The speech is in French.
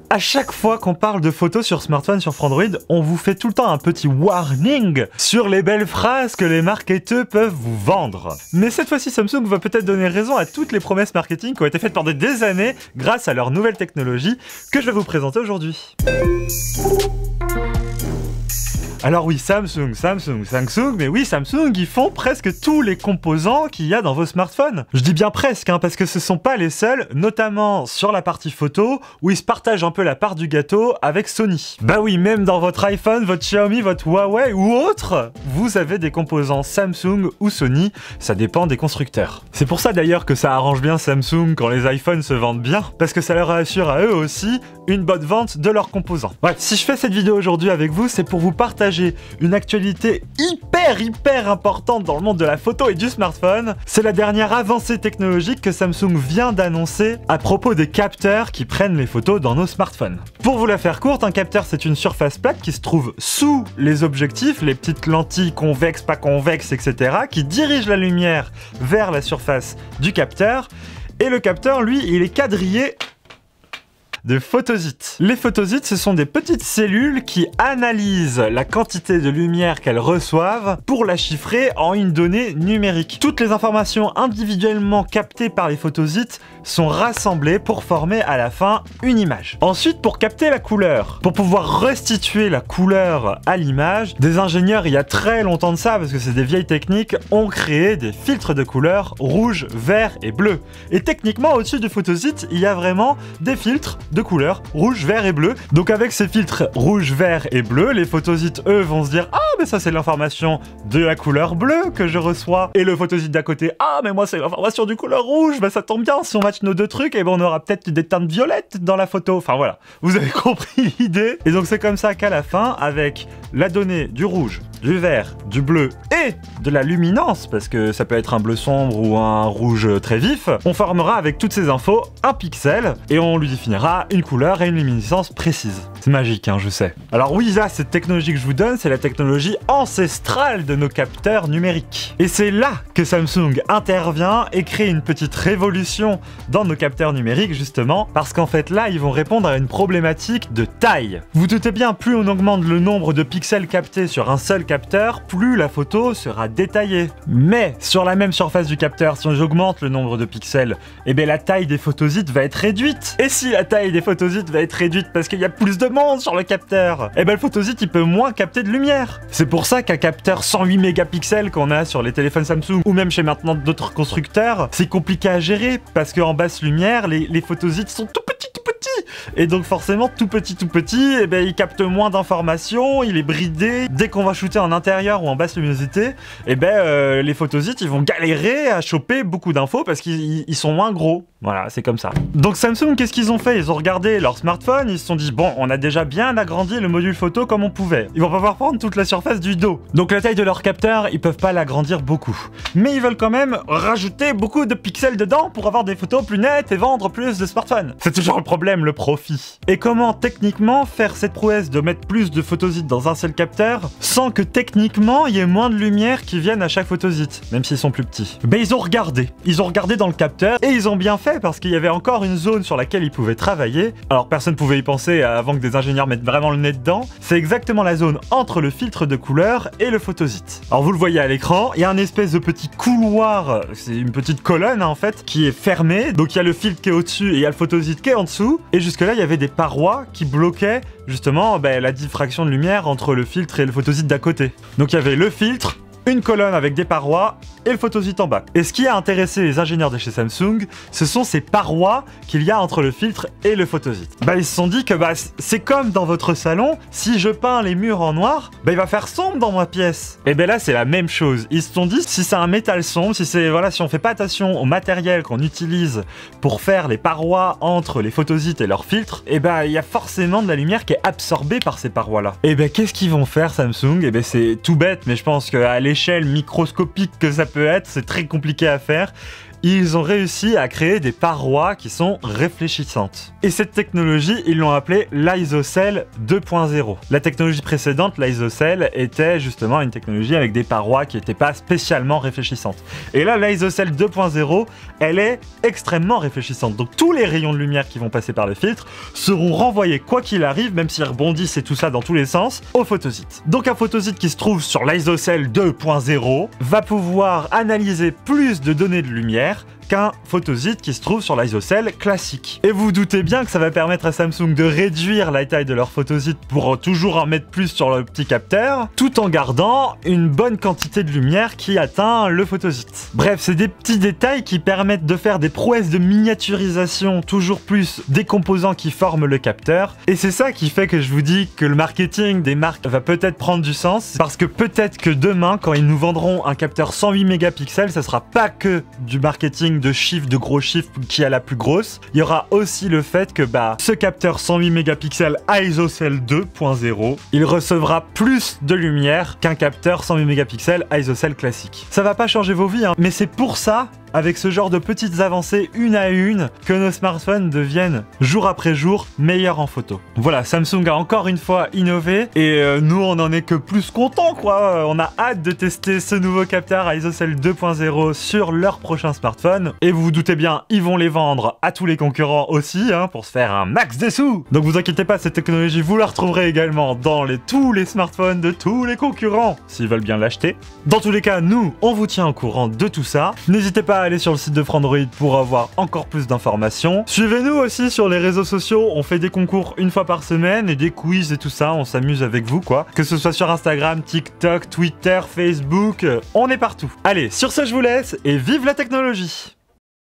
À chaque fois qu'on parle de photos sur smartphone sur Frandroid, on vous fait tout le temps un petit warning sur les belles phrases que les marketeurs peuvent vous vendre. Mais cette fois-ci, Samsung va peut-être donner raison à toutes les promesses marketing qui ont été faites pendant des années grâce à leur nouvelle technologie que je vais vous présenter aujourd'hui. Alors oui, Samsung, mais oui, Samsung, ils font presque tous les composants qu'il y a dans vos smartphones. Je dis bien presque, parce que ce sont pas les seuls, notamment sur la partie photo, où ils se partagent un peu la part du gâteau avec Sony. Bah oui, même dans votre iPhone, votre Xiaomi, votre Huawei ou autre, vous avez des composants Samsung ou Sony, ça dépend des constructeurs. C'est pour ça d'ailleurs que ça arrange bien Samsung quand les iPhones se vendent bien, parce que ça leur assure à eux aussi une bonne vente de leurs composants. Bref, si je fais cette vidéo aujourd'hui avec vous, c'est pour vous partager une actualité hyper importante dans le monde de la photo et du smartphone. C'est la dernière avancée technologique que Samsung vient d'annoncer à propos des capteurs qui prennent les photos dans nos smartphones. Pour vous la faire courte, un capteur c'est une surface plate qui se trouve sous les objectifs, les petites lentilles convexes, pas convexes, etc. qui dirigent la lumière vers la surface du capteur. Et le capteur, lui, il est quadrillé de photosites. Les photosites, ce sont des petites cellules qui analysent la quantité de lumière qu'elles reçoivent pour la chiffrer en une donnée numérique. Toutes les informations individuellement captées par les photosites sont rassemblées pour former à la fin une image. Ensuite, pour capter la couleur, pour pouvoir restituer la couleur à l'image, des ingénieurs, il y a très longtemps de ça, parce que c'est des vieilles techniques, ont créé des filtres de couleurs rouge, vert et bleu. Et techniquement, au-dessus du photosite, il y a vraiment des filtres de couleurs rouge, vert et bleu. Donc avec ces filtres rouge, vert et bleu, les photosites, eux, vont se dire « Ah, mais ça c'est l'information de la couleur bleue que je reçois. » Et le photosite d'à côté « Ah, mais moi c'est l'information du couleur rouge. Bah ça tombe bien, si on match nos deux trucs, et ben on aura peut-être des teintes violettes dans la photo. » Enfin voilà, vous avez compris l'idée. Et donc c'est comme ça qu'à la fin, avec la donnée du rouge, du vert, du bleu et de la luminance, parce que ça peut être un bleu sombre ou un rouge très vif, on formera avec toutes ces infos un pixel et on lui définira une couleur et une luminescence précise. C'est magique, hein, je sais. Alors oui, là, cette technologie que je vous donne, c'est la technologie ancestrale de nos capteurs numériques. Et c'est là que Samsung intervient et crée une petite révolution dans nos capteurs numériques, justement, parce qu'en fait là, ils vont répondre à une problématique de taille. Vous doutez bien, plus on augmente le nombre de pixels captés sur un seul capteur, plus la photo sera détaillée. Mais sur la même surface du capteur, si j'augmente le nombre de pixels, eh bien la taille des photosites va être réduite. Et si la taille des photosites va être réduite parce qu'il y a plus de monde sur le capteur, eh ben le photosite il peut moins capter de lumière. C'est pour ça qu'un capteur 108 mégapixels qu'on a sur les téléphones Samsung ou même chez maintenant d'autres constructeurs, c'est compliqué à gérer parce qu'en basse lumière, les photosites sont tout petits. Et donc forcément tout petit, eh ben, il capte moins d'informations, il est bridé. Dès qu'on va shooter en intérieur ou en basse luminosité, eh ben, les photosites ils vont galérer à choper beaucoup d'infos parce qu'ils sont moins gros. Voilà, c'est comme ça. Donc Samsung, qu'est-ce qu'ils ont fait? Ils ont regardé leur smartphone, ils se sont dit bon, on a déjà bien agrandi le module photo comme on pouvait. Ils vont pas pouvoir prendre toute la surface du dos. Donc la taille de leur capteur, ils peuvent pas l'agrandir beaucoup. Mais ils veulent quand même rajouter beaucoup de pixels dedans pour avoir des photos plus nettes et vendre plus de smartphones. C'est toujours le problème, le profit. Et comment techniquement faire cette prouesse de mettre plus de photosites dans un seul capteur sans que techniquement il y ait moins de lumière qui vienne à chaque photosite, même s'ils sont plus petits? Ben ils ont regardé dans le capteur et ils ont bien fait parce qu'il y avait encore une zone sur laquelle ils pouvaient travailler. Alors personne pouvait y penser avant que des ingénieurs mettent vraiment le nez dedans. C'est exactement la zone entre le filtre de couleur et le photosite. Alors vous le voyez à l'écran, il y a un espèce de petit couloir, c'est une petite colonne en fait, qui est fermée. Donc il y a le filtre qui est au-dessus et il y a le photosite qui est en dessous. Et jusque là il y avait des parois qui bloquaient justement la diffraction de lumière entre le filtre et le photosite d'à côté. Donc il y avait le filtre, une colonne avec des parois et le photosite en bas. Et ce qui a intéressé les ingénieurs de chez Samsung, ce sont ces parois qu'il y a entre le filtre et le photosite. Ils se sont dit que c'est comme dans votre salon, si je peins les murs en noir, il va faire sombre dans ma pièce. Et là c'est la même chose. Ils se sont dit si c'est un métal sombre, si on fait pas attention au matériel qu'on utilise pour faire les parois entre les photosites et leurs filtres, il y a forcément de la lumière qui est absorbée par ces parois là. Qu'est-ce qu'ils vont faire Samsung? C'est tout bête, mais je pense qu'à l'échelle microscopique que ça peut être, c'est très compliqué à faire. ils ont réussi à créer des parois qui sont réfléchissantes. Et cette technologie, ils l'ont appelée l'ISOCELL 2.0. La technologie précédente, l'ISOCELL, était justement une technologie avec des parois qui n'étaient pas spécialement réfléchissantes. Et là, l'ISOCELL 2.0, elle est extrêmement réfléchissante. Donc tous les rayons de lumière qui vont passer par le filtre seront renvoyés quoi qu'il arrive, même s'ils rebondissent et tout ça dans tous les sens, au photosite. Donc un photosite qui se trouve sur l'ISOCELL 2.0 va pouvoir analyser plus de données de lumière qu'un photosite qui se trouve sur l'ISOCELL classique. Et vous vous doutez bien que ça va permettre à Samsung de réduire la taille de leur photosite pour toujours en mettre plus sur le petit capteur, tout en gardant une bonne quantité de lumière qui atteint le photosite. Bref, c'est des petits détails qui permettent de faire des prouesses de miniaturisation toujours plus des composants qui forment le capteur, et c'est ça qui fait que je vous dis que le marketing des marques va peut-être prendre du sens, parce que peut-être que demain, quand ils nous vendront un capteur 108 mégapixels, ça sera pas que du marketing de chiffres, de gros chiffres qui a la plus grosse. Il y aura aussi le fait que ce capteur 108 mégapixels ISOCELL 2.0, il recevra plus de lumière qu'un capteur 108 mégapixels ISOCELL classique. Ça va pas changer vos vies, hein, mais c'est pour ça, avec ce genre de petites avancées une à une, que nos smartphones deviennent jour après jour meilleurs en photo. Voilà, Samsung a encore une fois innové et nous on en est que plus contents quoi. On a hâte de tester ce nouveau capteur ISOCELL 2.0 sur leur prochain smartphone. Et vous vous doutez bien, ils vont les vendre à tous les concurrents aussi, hein, pour se faire un max de sous. Donc vous inquiétez pas, cette technologie vous la retrouverez également dans tous les smartphones de tous les concurrents, s'ils veulent bien l'acheter. Dans tous les cas, nous, on vous tient au courant de tout ça. N'hésitez pas à aller sur le site de Frandroid pour avoir encore plus d'informations. Suivez-nous aussi sur les réseaux sociaux, on fait des concours une fois par semaine et des quiz et tout ça, on s'amuse avec vous quoi. Que ce soit sur Instagram, TikTok, Twitter, Facebook, on est partout. Allez, sur ce je vous laisse et vive la technologie!